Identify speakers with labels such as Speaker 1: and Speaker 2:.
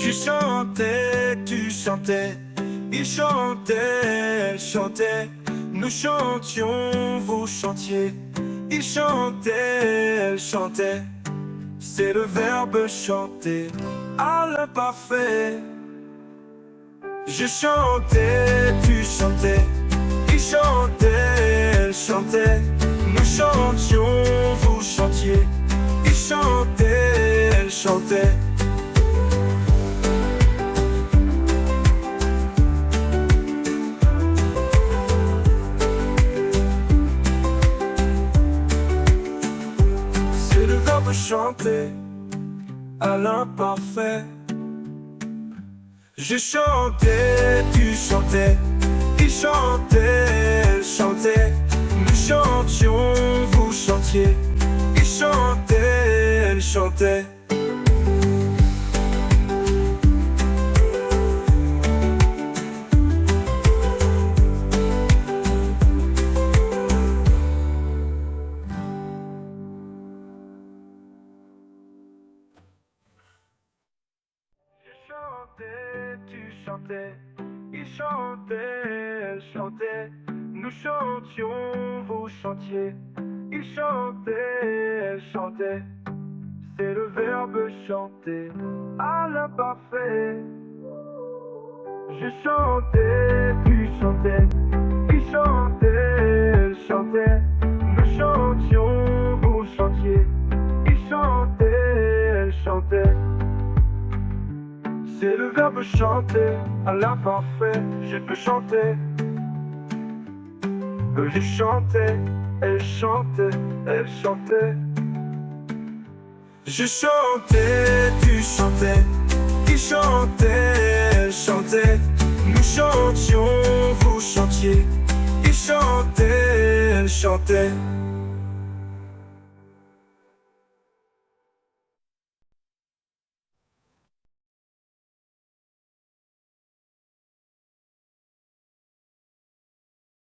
Speaker 1: Je chantais, tu chantais, il chantait, elle chantait. Nous chantions, vous chantiez. Il chantait, elle chantait. C'est le verbe chanter à l'imparfait. Je chantais, tu chantais. Il chantait, elle chantait. Nous chantions, vous chantiez. Il chantait, elle chantait. C'est le verbe chanter à l'imparfait. Je chantais, tu chantais. Il chantait, elle chantait. Nous chantions, vous chantiez. Il chantait, elle chantait. Je chantais, tu chantais. Il chantait, elle chantait. Nous chantions, vous chantiez. Il chantait, elle chantait. C'est le verbe chanter à l'imparfait. Je chantais, tu chantais. Il chantait, elle chantait. Nous chantions, vous chantiez. Il chantait, elle chantait. C'est le verbe chanter à l'imparfait. Je peux chanter. Je chantais, elle chantait, elle chantait. Je chantais, tu chantais. Il chantait, elle chantait. Nous chantions, vous chantiez. Il chantait, elle chantait.